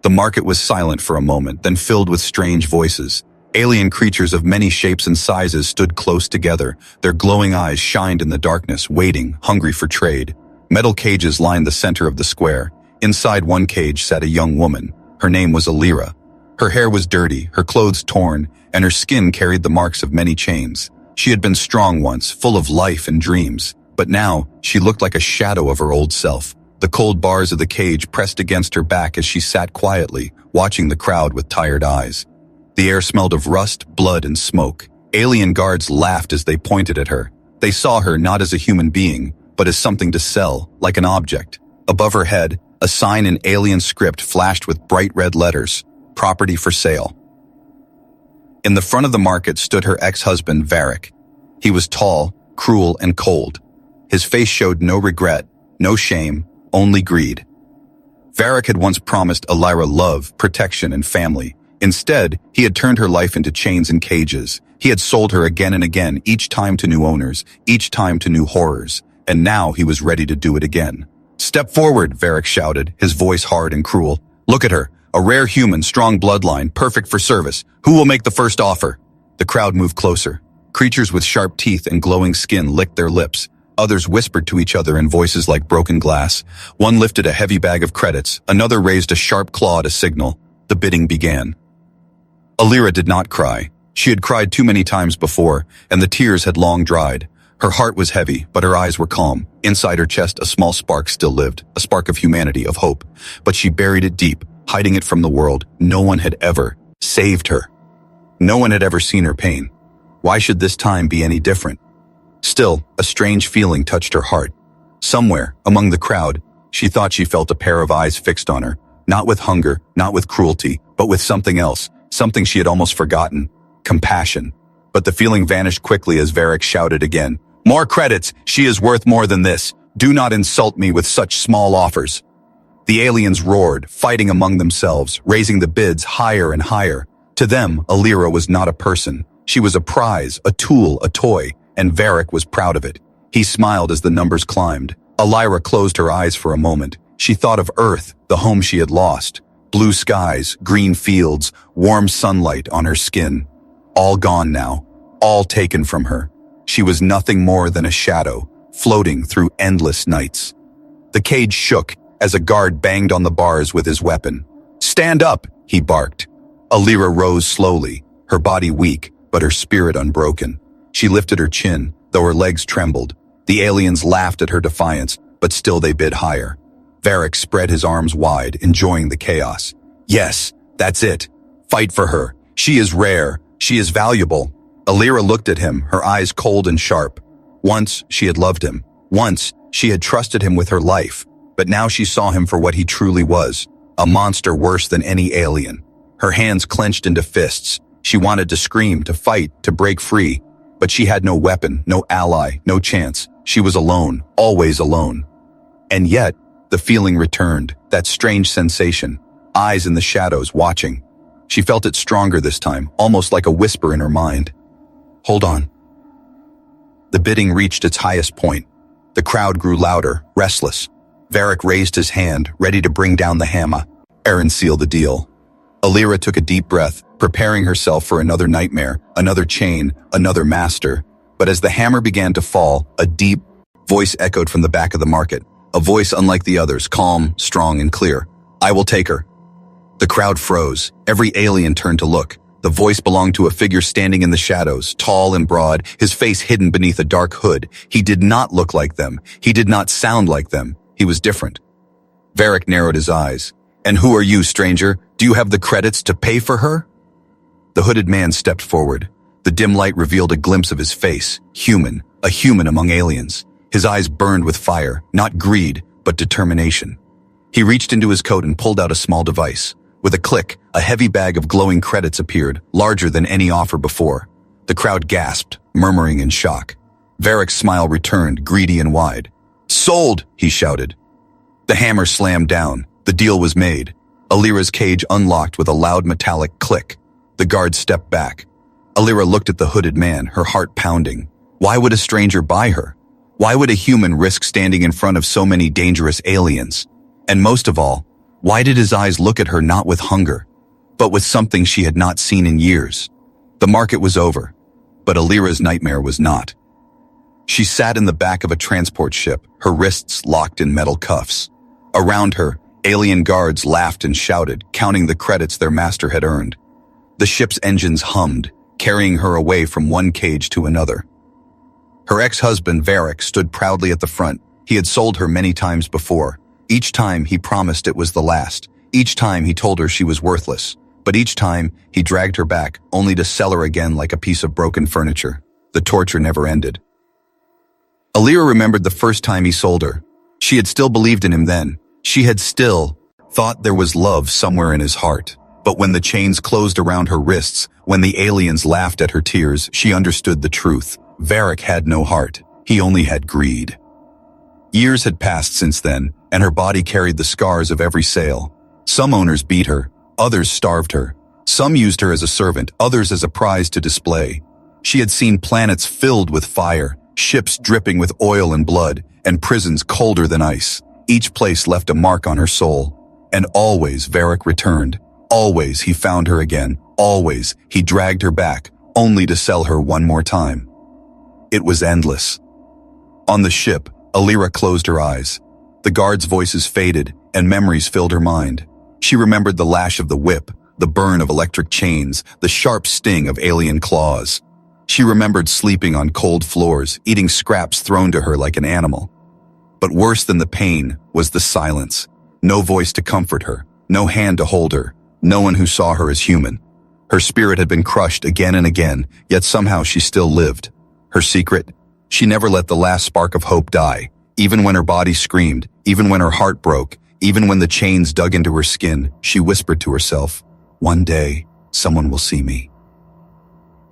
The market was silent for a moment, then filled with strange voices. Alien creatures of many shapes and sizes stood close together. Their glowing eyes shined in the darkness, waiting, hungry for trade. Metal cages lined the center of the square. Inside one cage sat a young woman. Her name was Alira. Her hair was dirty, her clothes torn, and her skin carried the marks of many chains. She had been strong once, full of life and dreams, but now she looked like a shadow of her old self. The cold bars of the cage pressed against her back as she sat quietly, watching the crowd with tired eyes. The air smelled of rust, blood, and smoke. Alien guards laughed as they pointed at her. They saw her not as a human being, but as something to sell, like an object. Above her head, a sign in alien script flashed with bright red letters, "Property for sale." In the front of the market stood her ex-husband, Varric. He was tall, cruel, and cold. His face showed no regret, no shame, only greed. Varric had once promised Alira love, protection, and family. Instead, he had turned her life into chains and cages. He had sold her again and again, each time to new owners, each time to new horrors. And now he was ready to do it again. "Step forward," Varric shouted, his voice hard and cruel. "Look at her, a rare human, strong bloodline, perfect for service. Who will make the first offer?" The crowd moved closer. Creatures with sharp teeth and glowing skin licked their lips. Others whispered to each other in voices like broken glass. One lifted a heavy bag of credits, another raised a sharp claw to signal. The bidding began. Alira did not cry. She had cried too many times before, and the tears had long dried. Her heart was heavy, but her eyes were calm. Inside her chest, a small spark still lived, a spark of humanity, of hope. But she buried it deep, hiding it from the world. No one had ever saved her. No one had ever seen her pain. Why should this time be any different? Still, a strange feeling touched her heart. Somewhere, among the crowd, she thought she felt a pair of eyes fixed on her, not with hunger, not with cruelty, but with something else, something she had almost forgotten, compassion. But the feeling vanished quickly as Varric shouted again, "More credits! She is worth more than this! Do not insult me with such small offers!" The aliens roared, fighting among themselves, raising the bids higher and higher. To them, Alira was not a person. She was a prize, a tool, a toy, and Varric was proud of it. He smiled as the numbers climbed. Alira closed her eyes for a moment. She thought of Earth, the home she had lost. Blue skies, green fields, warm sunlight on her skin. All gone now, all taken from her. She was nothing more than a shadow, floating through endless nights. The cage shook as a guard banged on the bars with his weapon. "Stand up," he barked. Alira rose slowly, her body weak, but her spirit unbroken. She lifted her chin, though her legs trembled. The aliens laughed at her defiance, but still they bid higher. Varric spread his arms wide, enjoying the chaos. "Yes, that's it. Fight for her. She is rare. She is valuable." Alira looked at him, her eyes cold and sharp. Once she had loved him. Once she had trusted him with her life. But now she saw him for what he truly was, a monster worse than any alien. Her hands clenched into fists. She wanted to scream, to fight, to break free. But she had no weapon, no ally, no chance. She was alone, always alone. And yet, the feeling returned, that strange sensation, eyes in the shadows watching. She felt it stronger this time, almost like a whisper in her mind. "Hold on." The bidding reached its highest point. The crowd grew louder, restless. Varric raised his hand, ready to bring down the hammer and seal the deal. Alira took a deep breath, preparing herself for another nightmare, another chain, another master. But as the hammer began to fall, a deep voice echoed from the back of the market, a voice unlike the others, calm, strong, and clear. "I will take her." The crowd froze. Every alien turned to look. The voice belonged to a figure standing in the shadows, tall and broad, his face hidden beneath a dark hood. He did not look like them. He did not sound like them. He was different. Varric narrowed his eyes. "And who are you, stranger? Do you have the credits to pay for her?" The hooded man stepped forward. The dim light revealed a glimpse of his face, human, a human among aliens. His eyes burned with fire, not greed, but determination. He reached into his coat and pulled out a small device. With a click, a heavy bag of glowing credits appeared, larger than any offer before. The crowd gasped, murmuring in shock. Varric's smile returned, greedy and wide. "Sold!" he shouted. The hammer slammed down. The deal was made. Alira's cage unlocked with a loud metallic click. The guard stepped back. Alira looked at the hooded man, her heart pounding. Why would a stranger buy her? Why would a human risk standing in front of so many dangerous aliens? And most of all, Why did his eyes look at her not with hunger, but with something she had not seen in years? The market was over, but Alira's nightmare was not. She sat in the back of a transport ship, her wrists locked in metal cuffs. Around her, alien guards laughed and shouted, counting the credits their master had earned. The ship's engines hummed, carrying her away from one cage to another. Her ex-husband, Varric, stood proudly at the front. He had sold her many times before. Each time he promised it was the last. Each time he told her she was worthless. But each time he dragged her back, only to sell her again like a piece of broken furniture. The torture never ended. Alira remembered the first time he sold her. She had still believed in him then. She had still thought there was love somewhere in his heart. But when the chains closed around her wrists, when the aliens laughed at her tears, she understood the truth. Varric had no heart. He only had greed. Years had passed since then, and her body carried the scars of every sale. Some owners beat her, others starved her. Some used her as a servant, others as a prize to display. She had seen planets filled with fire, ships dripping with oil and blood, and prisons colder than ice. Each place left a mark on her soul. And always Varric returned. Always he found her again. Always he dragged her back, only to sell her one more time. It was endless. On the ship, Alira closed her eyes. The guards' voices faded, and memories filled her mind. She remembered the lash of the whip, the burn of electric chains, the sharp sting of alien claws. She remembered sleeping on cold floors, eating scraps thrown to her like an animal. But worse than the pain was the silence. No voice to comfort her, no hand to hold her, no one who saw her as human. Her spirit had been crushed again and again, yet somehow she still lived. Her secret? She never let the last spark of hope die, even when her body screamed, even when her heart broke, even when the chains dug into her skin. She whispered to herself, "One day, someone will see me."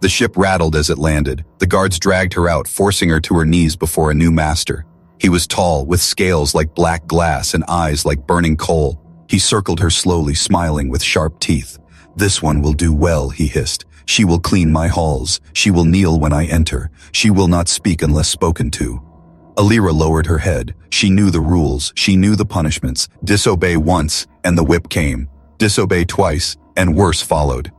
The ship rattled as it landed. The guards dragged her out, forcing her to her knees before a new master. He was tall, with scales like black glass and eyes like burning coal. He circled her slowly, smiling with sharp teeth. "This one will do well," he hissed. "She will clean my halls. She will kneel when I enter. She will not speak unless spoken to." Alira lowered her head. She knew the rules. She knew the punishments. Disobey once, and the whip came. Disobey twice, and worse followed.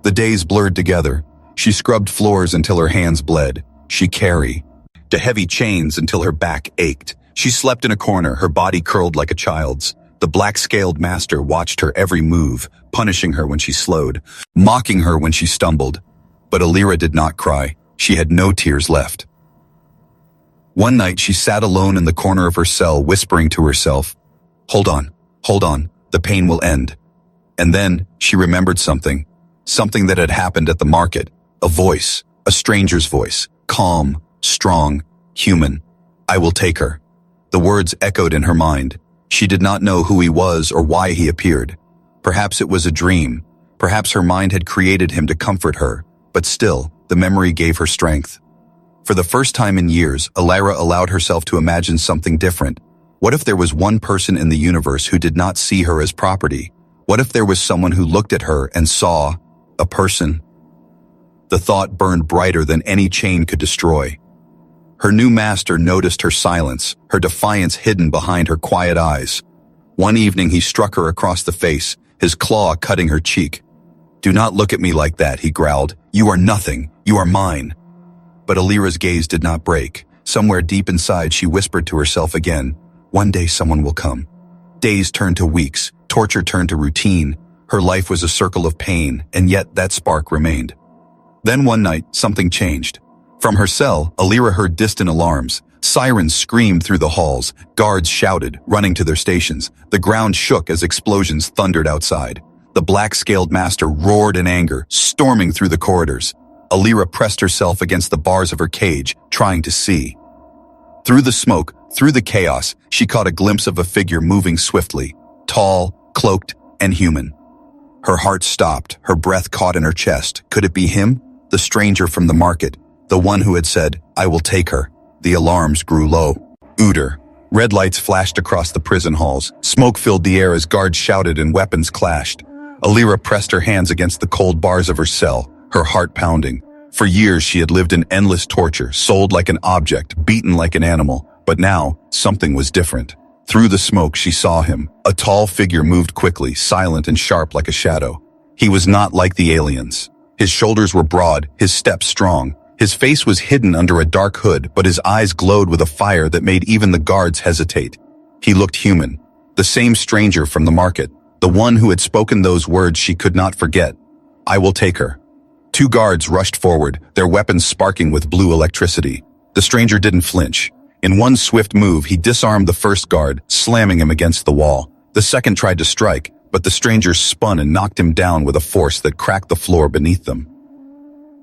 The days blurred together. She scrubbed floors until her hands bled. She carried the heavy chains until her back ached. She slept in a corner, her body curled like a child's. The black-scaled master watched her every move, punishing her when she slowed, mocking her when she stumbled. But Alira did not cry. She had no tears left. One night she sat alone in the corner of her cell, whispering to herself, hold on, the pain will end." And then she remembered something that had happened at the market. A voice, a stranger's voice, calm, strong, human. "I will take her." The words echoed in her mind. She did not know who he was or why he appeared. Perhaps it was a dream. Perhaps her mind had created him to comfort her. But still, the memory gave her strength. For the first time in years, Alira allowed herself to imagine something different. What if there was one person in the universe who did not see her as property? What if there was someone who looked at her and saw a person? The thought burned brighter than any chain could destroy. Her new master noticed her silence, her defiance hidden behind her quiet eyes. One evening he struck her across the face, his claw cutting her cheek. "Do not look at me like that," he growled. "You are nothing. You are mine." But Alira's gaze did not break. Somewhere deep inside she whispered to herself again, "One day someone will come." Days turned to weeks, torture turned to routine. Her life was a circle of pain, and yet that spark remained. Then one night, something changed. From her cell, Alira heard distant alarms. Sirens screamed through the halls. Guards shouted, running to their stations. The ground shook as explosions thundered outside. The black-scaled master roared in anger, storming through the corridors. Alira pressed herself against the bars of her cage, trying to see. Through the smoke, through the chaos, she caught a glimpse of a figure moving swiftly, tall, cloaked, and human. Her heart stopped, her breath caught in her chest. Could it be him? The stranger from the market, the one who had said, "I will take her." The alarms grew low. Ooter. Red lights flashed across the prison halls. Smoke filled the air as guards shouted and weapons clashed. Alira pressed her hands against the cold bars of her cell, her heart pounding. For years she had lived in endless torture, sold like an object, beaten like an animal. But now, something was different. Through the smoke, she saw him. A tall figure moved quickly, silent and sharp like a shadow. He was not like the aliens. His shoulders were broad, his steps strong. His face was hidden under a dark hood, but his eyes glowed with a fire that made even the guards hesitate. He looked human. The same stranger from the market. The one who had spoken those words she could not forget. "I will take her." Two guards rushed forward, their weapons sparking with blue electricity. The stranger didn't flinch. In one swift move, he disarmed the first guard, slamming him against the wall. The second tried to strike, but the stranger spun and knocked him down with a force that cracked the floor beneath them.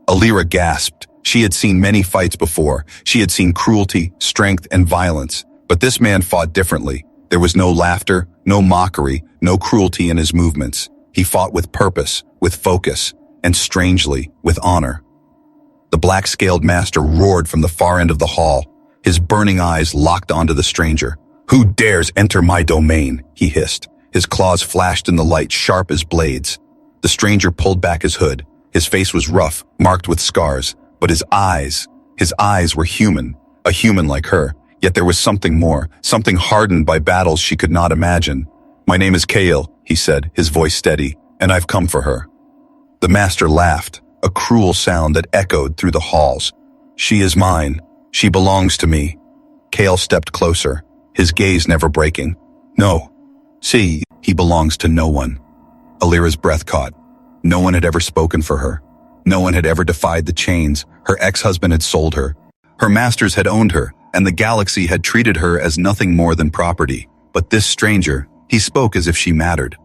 Alira gasped. She had seen many fights before. She had seen cruelty, strength, and violence. But this man fought differently. There was no laughter, no mockery, no cruelty in his movements. He fought with purpose, with focus, and strangely, with honor. The black-scaled master roared from the far end of the hall. His burning eyes locked onto the stranger. "Who dares enter my domain?" he hissed. His claws flashed in the light, sharp as blades. The stranger pulled back his hood. His face was rough, marked with scars, but his eyes were human, a human like her. Yet there was something more, something hardened by battles she could not imagine. "My name is Kael," he said, his voice steady, "and I've come for her." The master laughed, a cruel sound that echoed through the halls. "She is mine. She belongs to me." Kael stepped closer, his gaze never breaking. "No. See, he belongs to no one." Alira's breath caught. No one had ever spoken for her. No one had ever defied the chains. Her ex-husband had sold her. Her masters had owned her, and the galaxy had treated her as nothing more than property. But this stranger, he spoke as if she mattered.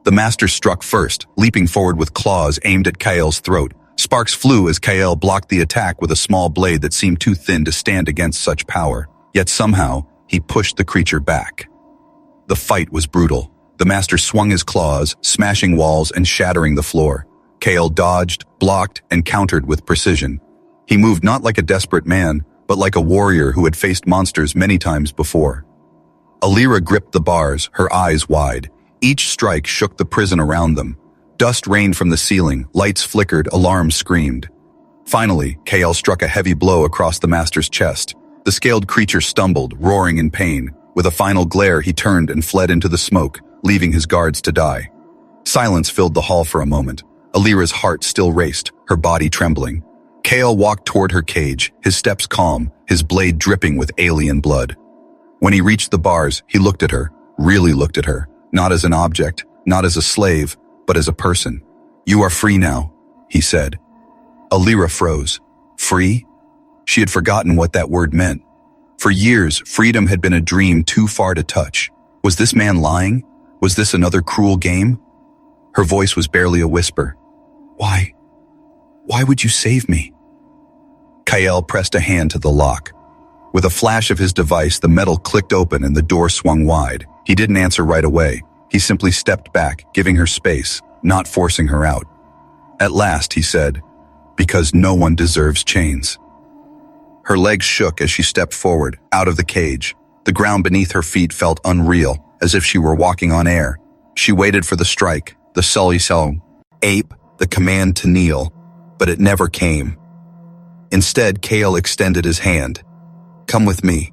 The master struck first, leaping forward with claws aimed at Kael's throat. Sparks flew as Kael blocked the attack with a small blade that seemed too thin to stand against such power. Yet somehow, he pushed the creature back. The fight was brutal. The master swung his claws, smashing walls and shattering the floor. Kael dodged, blocked, and countered with precision. He moved not like a desperate man, but like a warrior who had faced monsters many times before. Alira gripped the bars, her eyes wide. Each strike shook the prison around them. Dust rained from the ceiling, lights flickered, alarms screamed. Finally, Kael struck a heavy blow across the master's chest. The scaled creature stumbled, roaring in pain. With a final glare, he turned and fled into the smoke, leaving his guards to die. Silence filled the hall for a moment. Alira's heart still raced, her body trembling. Kael walked toward her cage, his steps calm, his blade dripping with alien blood. When he reached the bars, he looked at her, really looked at her, not as an object, not as a slave, but as a person. "You are free now," he said. Alira froze. Free? She had forgotten what that word meant. For years, freedom had been a dream too far to touch. Was this man lying? Was this another cruel game? Her voice was barely a whisper. Why? Why would you save me?" Kael pressed a hand to the lock. With a flash of his device, the metal clicked open and the door swung wide. He didn't answer right away. He simply stepped back, giving her space, not forcing her out. At last, he said, "Because no one deserves chains." Her legs shook as she stepped forward, out of the cage. The ground beneath her feet felt unreal, as if she were walking on air. She waited for the strike, the sully song, ape, the command to kneel, but it never came. Instead, Kael extended his hand. "Come with me."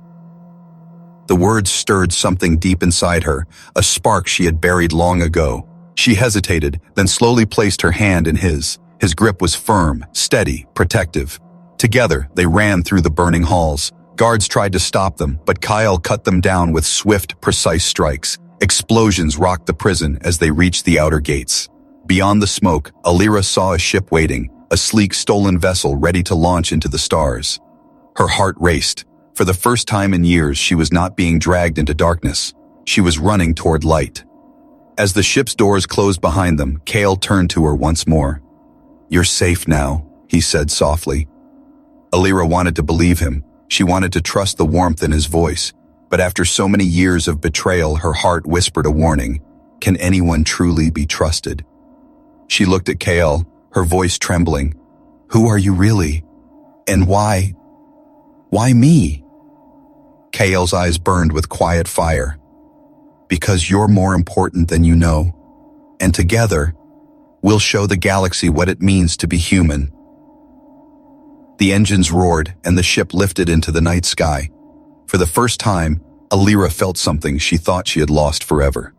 The words stirred something deep inside her, a spark she had buried long ago. She hesitated, then slowly placed her hand in his. His grip was firm, steady, protective. Together, they ran through the burning halls. Guards tried to stop them, but Kael cut them down with swift, precise strikes. Explosions rocked the prison as they reached the outer gates. Beyond the smoke, Alira saw a ship waiting, a sleek stolen vessel ready to launch into the stars. Her heart raced. For the first time in years, she was not being dragged into darkness. She was running toward light. As the ship's doors closed behind them, Kael turned to her once more. "You're safe now," he said softly. Alira wanted to believe him. She wanted to trust the warmth in his voice. But after so many years of betrayal, her heart whispered a warning. Can anyone truly be trusted? She looked at Kael, her voice trembling. "Who are you really? And why? Why me?" Kael's eyes burned with quiet fire. "Because you're more important than you know. And together, we'll show the galaxy what it means to be human." The engines roared and the ship lifted into the night sky. For the first time, Alira felt something she thought she had lost forever.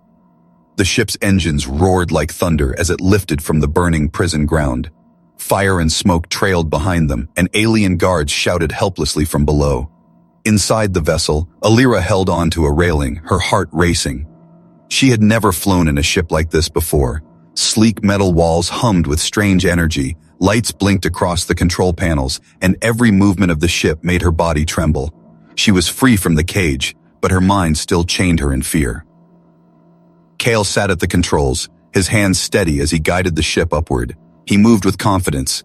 The ship's engines roared like thunder as it lifted from the burning prison ground. Fire and smoke trailed behind them, and alien guards shouted helplessly from below. Inside the vessel, Alira held on to a railing, her heart racing. She had never flown in a ship like this before. Sleek metal walls hummed with strange energy, lights blinked across the control panels, and every movement of the ship made her body tremble. She was free from the cage, but her mind still chained her in fear. Kale sat at the controls, his hands steady as he guided the ship upward. He moved with confidence,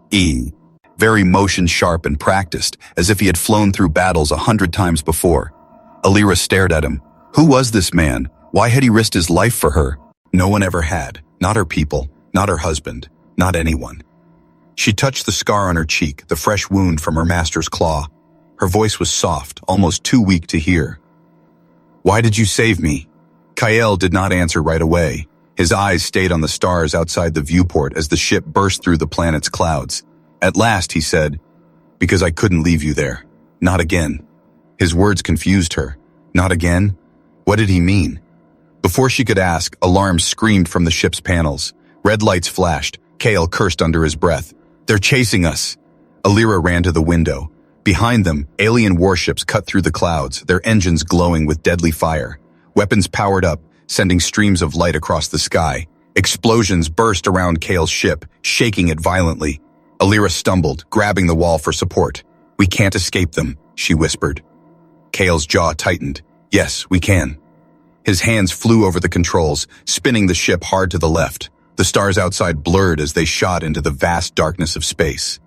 very motion-sharp and practiced, as if he had flown through battles 100 times before. Alira stared at him. Who was this man? Why had he risked his life for her? No one ever had. Not her people, not her husband, not anyone. She touched the scar on her cheek, the fresh wound from her master's claw. Her voice was soft, almost too weak to hear. Why did you save me? Kael did not answer right away. His eyes stayed on the stars outside the viewport as the ship burst through the planet's clouds. At last, he said, because I couldn't leave you there. Not again. His words confused her. Not again? What did he mean? Before she could ask, alarms screamed from the ship's panels. Red lights flashed. Kael cursed under his breath. They're chasing us. Alira ran to the window. Behind them, alien warships cut through the clouds, their engines glowing with deadly fire. Weapons powered up, sending streams of light across the sky. Explosions burst around Kael's ship, shaking it violently. Alira stumbled, grabbing the wall for support. We can't escape them, she whispered. Kael's jaw tightened. Yes, we can. His hands flew over the controls, spinning the ship hard to the left. The stars outside blurred as they shot into the vast darkness of space.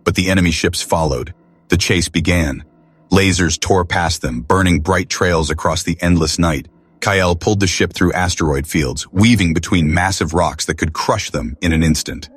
But the enemy ships followed. The chase began. Lasers tore past them, burning bright trails across the endless night. Kael pulled the ship through asteroid fields, weaving between massive rocks that could crush them in an instant.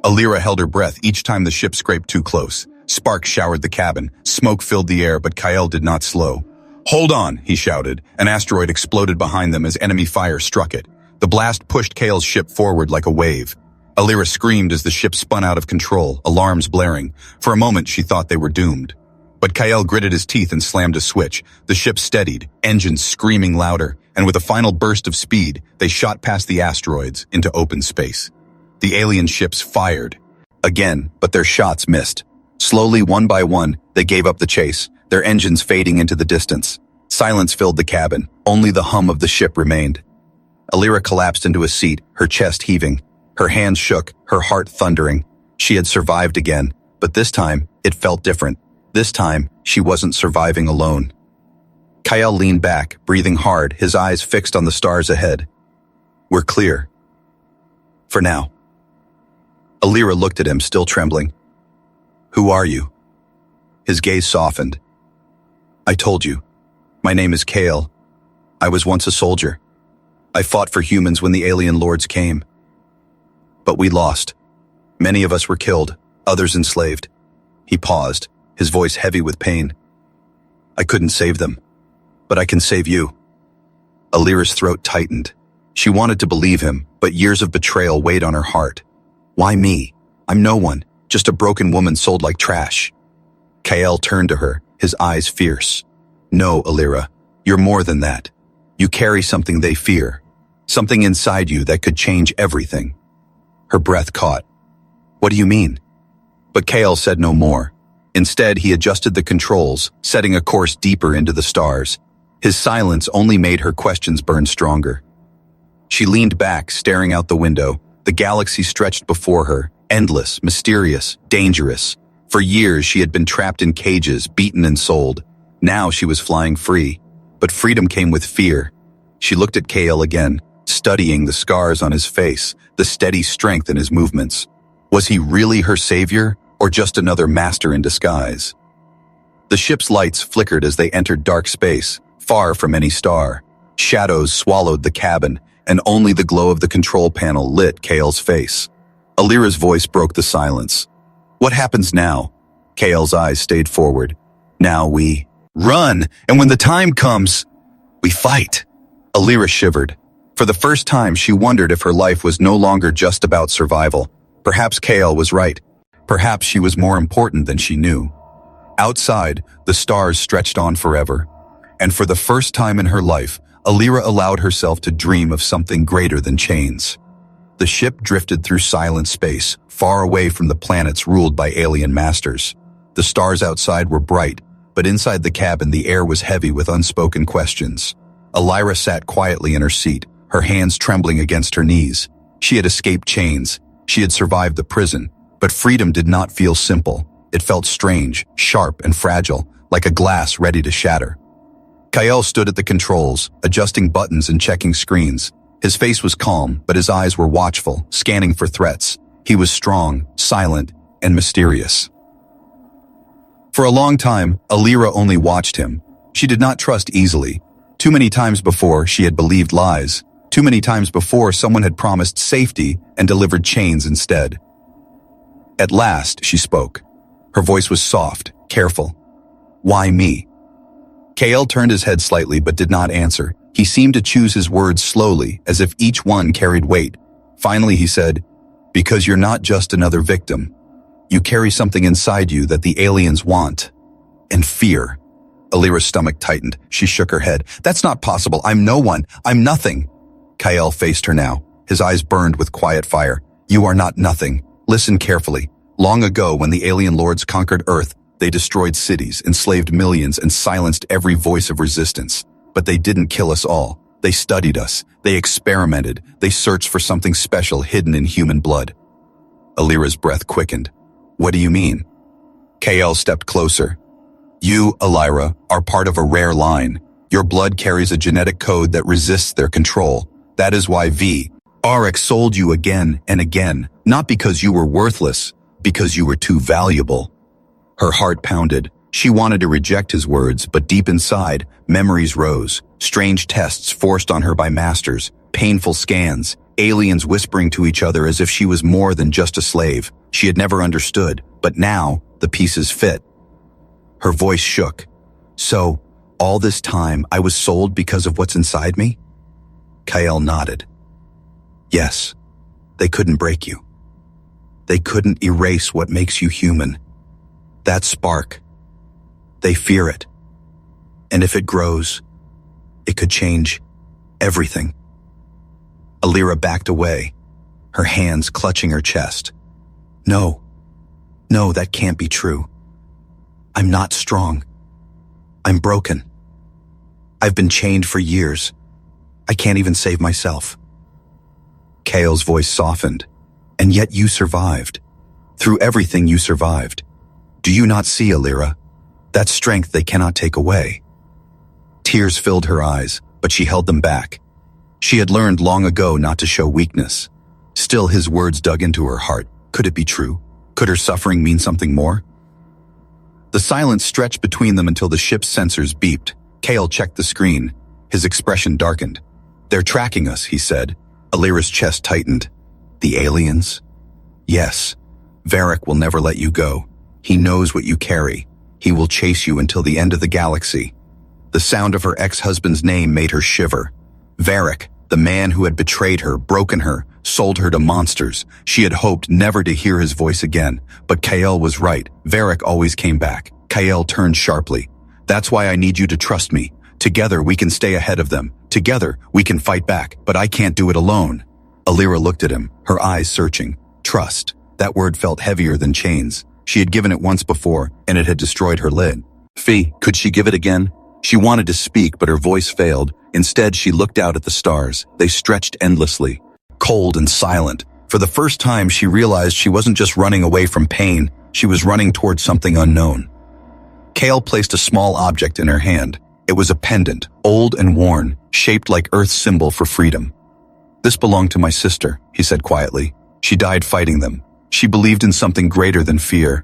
Alira held her breath each time the ship scraped too close. Sparks showered the cabin, smoke filled the air, but Kael did not slow. Hold on, he shouted. An asteroid exploded behind them as enemy fire struck it. The blast pushed Kael's ship forward like a wave. Alira screamed as the ship spun out of control, alarms blaring. For a moment, she thought they were doomed. But Kael gritted his teeth and slammed a switch. The ship steadied, engines screaming louder, and with a final burst of speed, they shot past the asteroids into open space. The alien ships fired. Again, but their shots missed. Slowly, one by one, they gave up the chase, their engines fading into the distance. Silence filled the cabin. Only the hum of the ship remained. Alira collapsed into a seat, her chest heaving. Her hands shook, her heart thundering. She had survived again, but this time, it felt different. This time, she wasn't surviving alone. Kael leaned back, breathing hard, his eyes fixed on the stars ahead. We're clear. For now. Alira looked at him, still trembling. Who are you? His gaze softened. I told you. My name is Kael. I was once a soldier. I fought for humans when the alien lords came. But we lost. Many of us were killed, others enslaved. He paused, his voice heavy with pain. I couldn't save them, but I can save you. Alira's throat tightened. She wanted to believe him, but years of betrayal weighed on her heart. Why me? I'm no one, just a broken woman sold like trash. Kael turned to her, his eyes fierce. No, Alira, you're more than that. You carry something they fear, something inside you that could change everything. Her breath caught. What do you mean? But Kael said no more. Instead, he adjusted the controls, setting a course deeper into the stars. His silence only made her questions burn stronger. She leaned back, staring out the window. The galaxy stretched before her, endless, mysterious, dangerous. For years, she had been trapped in cages, beaten and sold. Now she was flying free. But freedom came with fear. She looked at Kael again, studying the scars on his face, the steady strength in his movements. Was he really her savior, or just another master in disguise? The ship's lights flickered as they entered dark space, far from any star. Shadows swallowed the cabin, and only the glow of the control panel lit Kael's face. Alira's voice broke the silence. What happens now? Kael's eyes stayed forward. Now we run, and when the time comes, we fight. Alira shivered. For the first time, she wondered if her life was no longer just about survival. Perhaps Kael was right. Perhaps she was more important than she knew. Outside, the stars stretched on forever. And for the first time in her life, Alira allowed herself to dream of something greater than chains. The ship drifted through silent space, far away from the planets ruled by alien masters. The stars outside were bright, but inside the cabin the air was heavy with unspoken questions. Alira sat quietly in her seat, her hands trembling against her knees. She had escaped chains. She had survived the prison, but freedom did not feel simple. It felt strange, sharp, and fragile, like a glass ready to shatter. Kyle stood at the controls, adjusting buttons and checking screens. His face was calm, but his eyes were watchful, scanning for threats. He was strong, silent, and mysterious. For a long time, Alira only watched him. She did not trust easily. Too many times before, she had believed lies. Too many times before, someone had promised safety and delivered chains instead. At last, she spoke. Her voice was soft, careful. "Why me?" Kael turned his head slightly but did not answer. He seemed to choose his words slowly, as if each one carried weight. Finally, he said, "Because you're not just another victim. You carry something inside you that the aliens want. And fear." Alira's stomach tightened. She shook her head. "That's not possible. I'm no one. I'm nothing." Kael faced her now. His eyes burned with quiet fire. "You are not nothing. Listen carefully. Long ago, when the alien lords conquered Earth, they destroyed cities, enslaved millions, and silenced every voice of resistance. But they didn't kill us all. They studied us. They experimented. They searched for something special hidden in human blood." Alira's breath quickened. "What do you mean?" Kael stepped closer. "You, Alira, are part of a rare line. Your blood carries a genetic code that resists their control. That is why RX sold you again and again, not because you were worthless, because you were too valuable." Her heart pounded. She wanted to reject his words, but deep inside, memories rose. Strange tests forced on her by masters, painful scans, aliens whispering to each other as if she was more than just a slave. She had never understood, but now the pieces fit. Her voice shook. "So, all this time I was sold because of what's inside me?" Kael nodded. "Yes, they couldn't break you. They couldn't erase what makes you human. That spark. They fear it. And if it grows, it could change everything." Alira backed away, her hands clutching her chest. No, that can't be true. I'm not strong. I'm broken. I've been chained for years. I can't even save myself." Kael's voice softened. "And yet you survived. Through everything you survived. Do you not see, Alira? That strength they cannot take away." Tears filled her eyes, but she held them back. She had learned long ago not to show weakness. Still, his words dug into her heart. Could it be true? Could her suffering mean something more? The silence stretched between them until the ship's sensors beeped. Kael checked the screen. His expression darkened. "They're tracking us," he said. Alira's chest tightened. "The aliens?" "Yes. Varric will never let you go. He knows what you carry. He will chase you until the end of the galaxy." The sound of her ex-husband's name made her shiver. Varric, the man who had betrayed her, broken her, sold her to monsters. She had hoped never to hear his voice again, but Kael was right. Varric always came back. Kael turned sharply. "That's why I need you to trust me. Together we can stay ahead of them. Together we can fight back, but I can't do it alone." Alira looked at him, her eyes searching. Trust. That word felt heavier than chains. She had given it once before, and it had destroyed her lid. Could she give it again? She wanted to speak, but her voice failed. Instead, she looked out at the stars. They stretched endlessly, cold and silent. For the first time, she realized she wasn't just running away from pain. She was running towards something unknown. Kael placed a small object in her hand. It was a pendant, old and worn, shaped like Earth's symbol for freedom. "This belonged to my sister," he said quietly. "She died fighting them. She believed in something greater than fear.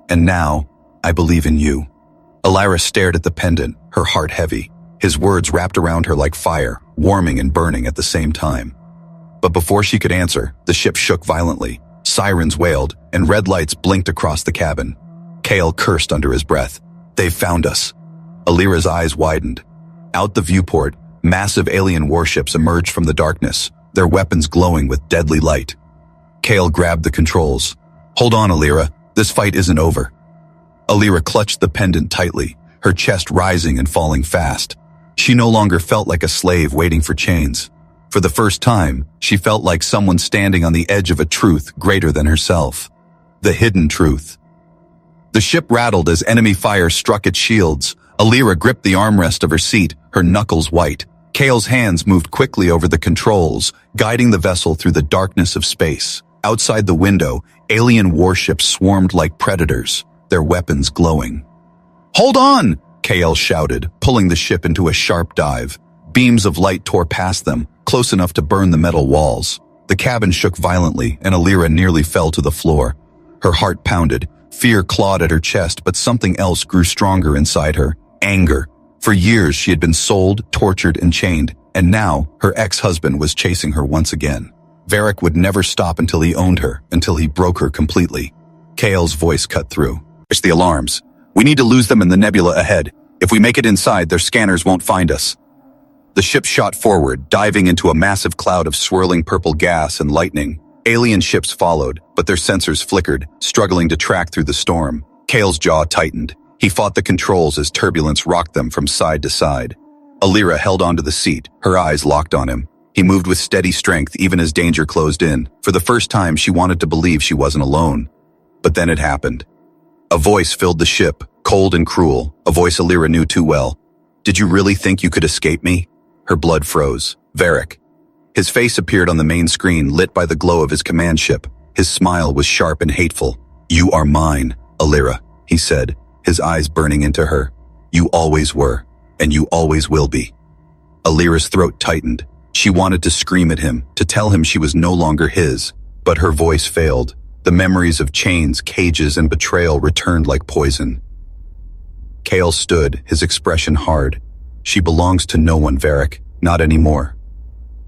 And now, I believe in you." Alira stared at the pendant, her heart heavy. His words wrapped around her like fire, warming and burning at the same time. But before she could answer, the ship shook violently. Sirens wailed, and red lights blinked across the cabin. Kael cursed under his breath. "They've found us." Alira's eyes widened. Out the viewport, massive alien warships emerged from the darkness, their weapons glowing with deadly light. Kael grabbed the controls. "Hold on, Alira. This fight isn't over." Alira clutched the pendant tightly, her chest rising and falling fast. She no longer felt like a slave waiting for chains. For the first time, she felt like someone standing on the edge of a truth greater than herself. The hidden truth. The ship rattled as enemy fire struck its shields. Alira gripped the armrest of her seat, her knuckles white. Kale's hands moved quickly over the controls, guiding the vessel through the darkness of space. Outside the window, alien warships swarmed like predators, their weapons glowing. "Hold on!" Kale shouted, pulling the ship into a sharp dive. Beams of light tore past them, close enough to burn the metal walls. The cabin shook violently, and Alira nearly fell to the floor. Her heart pounded. Fear clawed at her chest, but something else grew stronger inside her. Anger. For years she had been sold, tortured, and chained, and now her ex-husband was chasing her once again. Varric would never stop until he owned her, until he broke her completely. Kale's voice cut through. "It's the alarms. We need to lose them in the nebula ahead. If we make it inside, their scanners won't find us." The ship shot forward, diving into a massive cloud of swirling purple gas and lightning. Alien ships followed, but their sensors flickered, struggling to track through the storm. Kale's jaw tightened. He fought the controls as turbulence rocked them from side to side. Alira held onto the seat, her eyes locked on him. He moved with steady strength even as danger closed in. For the first time, she wanted to believe she wasn't alone. But then it happened. A voice filled the ship, cold and cruel, a voice Alira knew too well. "Did you really think you could escape me?" Her blood froze. Varric. His face appeared on the main screen, lit by the glow of his command ship. His smile was sharp and hateful. "You are mine, Alira," he said, his eyes burning into her. "You always were, and you always will be." Alira's throat tightened. She wanted to scream at him, to tell him she was no longer his, but her voice failed. The memories of chains, cages, and betrayal returned like poison. Kale stood, his expression hard. "She belongs to no one, Varric, not anymore."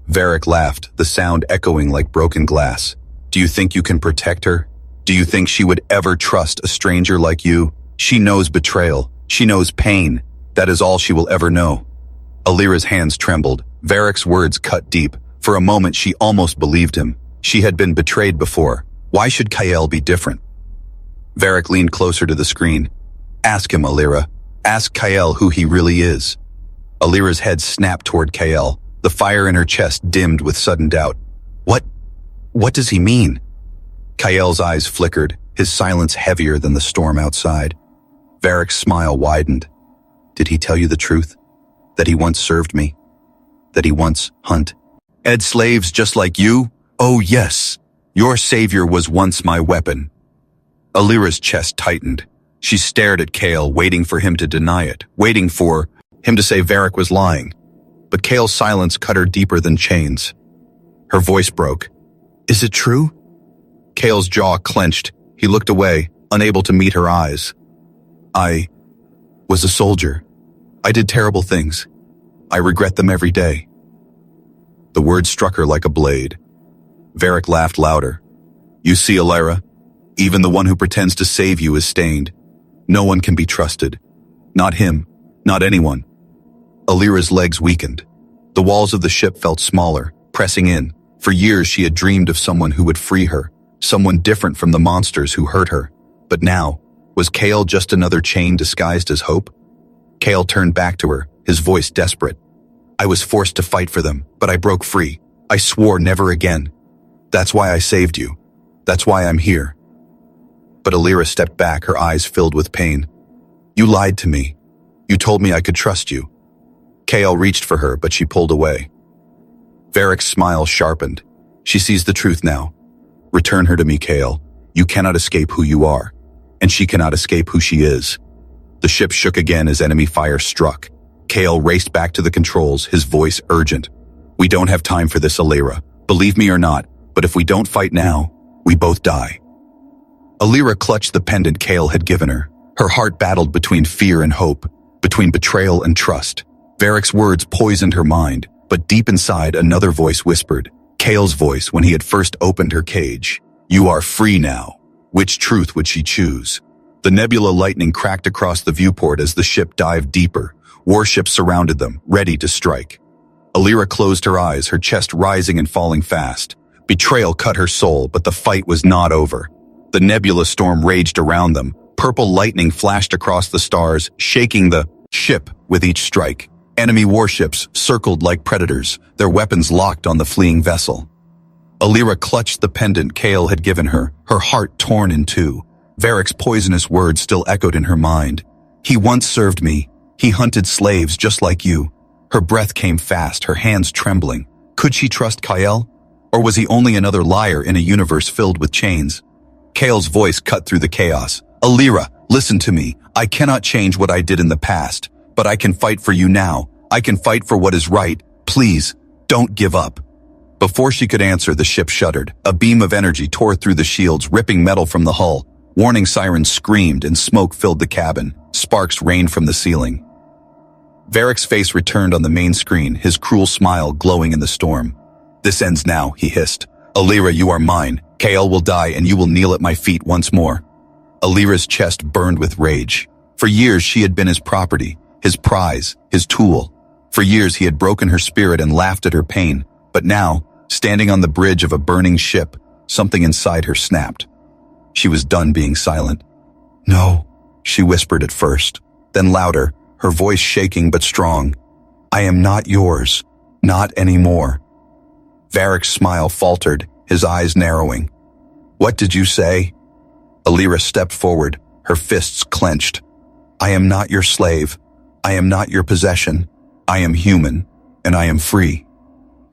Varric laughed, the sound echoing like broken glass. "Do you think you can protect her? Do you think she would ever trust a stranger like you? She knows betrayal. She knows pain. That is all she will ever know." Alira's hands trembled. Varric's words cut deep. For a moment she almost believed him. She had been betrayed before. Why should Kale be different? Varric leaned closer to the screen. "Ask him, Alira. Ask Kale who he really is." Alira's head snapped toward Kale. The fire in her chest dimmed with sudden doubt. What does he mean?" Kale's eyes flickered, his silence heavier than the storm outside. Varric's smile widened. "Did he tell you the truth? That he once served me? That he once ed slaves just like you? Oh yes, your savior was once my weapon." Alira's chest tightened. She stared at Kale, waiting for him to deny it, waiting for him to say Varric was lying. But Kale's silence cut her deeper than chains. Her voice broke. "Is it true?" Kale's jaw clenched. He looked away, unable to meet her eyes. "I was a soldier. I did terrible things. I regret them every day." The words struck her like a blade. Varric laughed louder. "You see, Alira, even the one who pretends to save you is stained. No one can be trusted. Not him, not anyone." Alira's legs weakened. The walls of the ship felt smaller, pressing in. For years she had dreamed of someone who would free her, someone different from the monsters who hurt her. But now, was Kale just another chain disguised as hope? Kale turned back to her, his voice desperate. "I was forced to fight for them, but I broke free. I swore never again. That's why I saved you. That's why I'm here." But Alira stepped back, her eyes filled with pain. "You lied to me. You told me I could trust you." Kale reached for her, but she pulled away. Varric's smile sharpened. "She sees the truth now. Return her to me, Kale. You cannot escape who you are, and she cannot escape who she is." The ship shook again as enemy fire struck. Kale raced back to the controls, his voice urgent. "We don't have time for this, Alira. Believe me or not, but if we don't fight now, we both die." Alira clutched the pendant Kale had given her. Her heart battled between fear and hope, between betrayal and trust. Varric's words poisoned her mind, but deep inside another voice whispered, Kale's voice when he had first opened her cage. "You are free now." Which truth would she choose? The nebula lightning cracked across the viewport as the ship dived deeper. Warships surrounded them, ready to strike. Alira closed her eyes, her chest rising and falling fast. Betrayal cut her soul, but the fight was not over. The nebula storm raged around them. Purple lightning flashed across the stars, shaking the ship with each strike. Enemy warships circled like predators, their weapons locked on the fleeing vessel. Alira clutched the pendant Kale had given her, her heart torn in two. Varric's poisonous words still echoed in her mind. He once served me. He hunted slaves just like you. Her breath came fast, her hands trembling. Could she trust Kyle? Or was he only another liar in a universe filled with chains? Kale's voice cut through the chaos. Alira, listen to me. I cannot change what I did in the past, but I can fight for you now. I can fight for what is right. Please, don't give up. Before she could answer, the ship shuddered. A beam of energy tore through the shields, ripping metal from the hull. Warning sirens screamed and smoke filled the cabin. Sparks rained from the ceiling. Varric's face returned on the main screen, his cruel smile glowing in the storm. This ends now, he hissed. Alira, you are mine. Kale will die and you will kneel at my feet once more. Alira's chest burned with rage. For years she had been his property, his prize, his tool. For years he had broken her spirit and laughed at her pain. But now, standing on the bridge of a burning ship, something inside her snapped. She was done being silent. No, she whispered at first, then louder, her voice shaking but strong. I am not yours, not anymore. Varric's smile faltered, his eyes narrowing. What did you say? Alira stepped forward, her fists clenched. I am not your slave. I am not your possession. I am human, and I am free.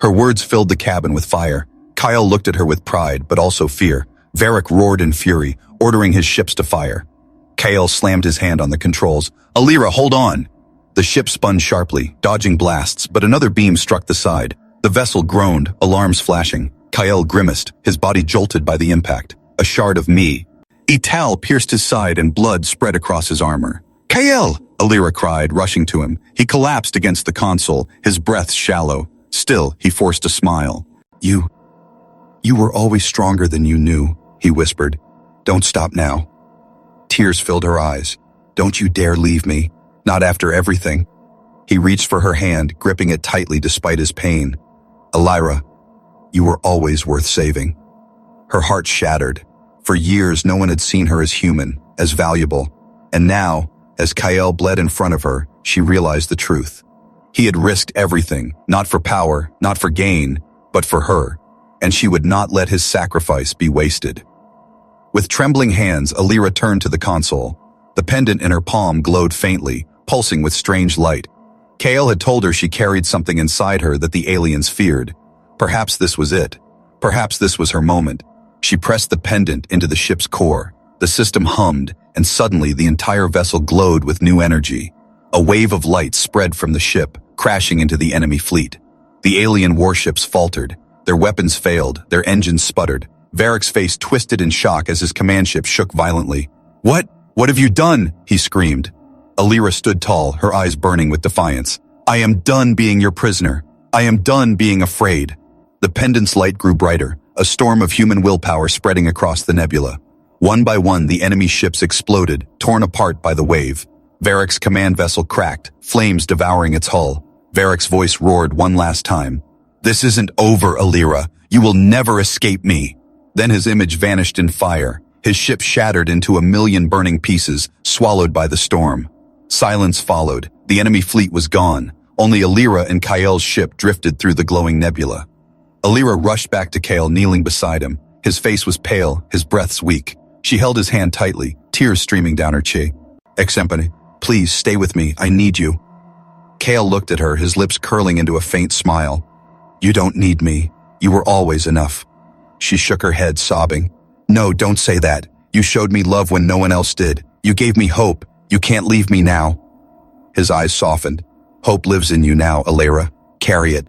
Her words filled the cabin with fire. Kyle looked at her with pride, but also fear. Varric roared in fury, ordering his ships to fire. Kale slammed his hand on the controls. Alira, hold on! The ship spun sharply, dodging blasts, but another beam struck the side. The vessel groaned, alarms flashing. Kyle grimaced, his body jolted by the impact. A shard of me. Ital pierced his side and blood spread across his armor. Kyle! Alira cried, rushing to him. He collapsed against the console, his breath shallow. Still, he forced a smile. You were always stronger than you knew, he whispered. Don't stop now. Tears filled her eyes. Don't you dare leave me. Not after everything. He reached for her hand, gripping it tightly despite his pain. Alira, you were always worth saving. Her heart shattered. For years, no one had seen her as human, as valuable. And now, as Kyle bled in front of her, she realized the truth. He had risked everything, not for power, not for gain, but for her. And she would not let his sacrifice be wasted. With trembling hands, Alira turned to the console. The pendant in her palm glowed faintly, pulsing with strange light. Kale had told her she carried something inside her that the aliens feared. Perhaps this was it. Perhaps this was her moment. She pressed the pendant into the ship's core. The system hummed, and suddenly the entire vessel glowed with new energy. A wave of light spread from the ship, crashing into the enemy fleet. The alien warships faltered. Their weapons failed, their engines sputtered. Varric's face twisted in shock as his command ship shook violently. What? What have you done? He screamed. Alira stood tall, her eyes burning with defiance. I am done being your prisoner. I am done being afraid. The pendant's light grew brighter, a storm of human willpower spreading across the nebula. One by one, the enemy ships exploded, torn apart by the wave. Varric's command vessel cracked, flames devouring its hull. Varric's voice roared one last time. This isn't over, Alira. You will never escape me. Then his image vanished in fire. His ship shattered into a million burning pieces, swallowed by the storm. Silence followed. The enemy fleet was gone. Only Alira and Kyle's ship drifted through the glowing nebula. Alira rushed back to Kale, kneeling beside him. His face was pale, his breaths weak. She held his hand tightly, tears streaming down her cheek. Exempane, please stay with me. I need you. Kale looked at her, his lips curling into a faint smile. You don't need me. You were always enough. She shook her head, sobbing. No, don't say that. You showed me love when no one else did. You gave me hope. You can't leave me now. His eyes softened. Hope lives in you now, Alira. Carry it.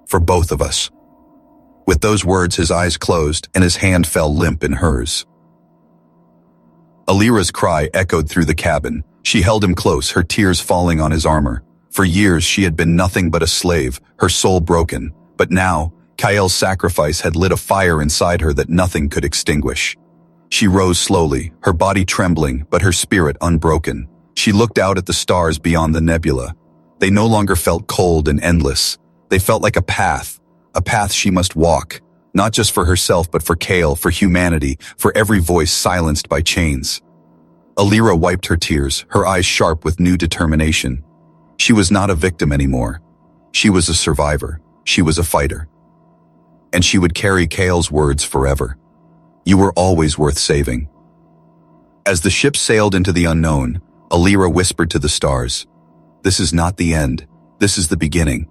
For both of us. With those words, his eyes closed and his hand fell limp in hers. Alira's cry echoed through the cabin. She held him close, her tears falling on his armor. For years, she had been nothing but a slave, her soul broken. But now, Kyle's sacrifice had lit a fire inside her that nothing could extinguish. She rose slowly, her body trembling, but her spirit unbroken. She looked out at the stars beyond the nebula. They no longer felt cold and endless. They felt like a path she must walk, not just for herself but for Kale, for humanity, for every voice silenced by chains. Alira wiped her tears, her eyes sharp with new determination. She was not a victim anymore. She was a survivor. She was a fighter. And she would carry Kale's words forever. You were always worth saving. As the ship sailed into the unknown, Alira whispered to the stars, "This is not the end. This is the beginning."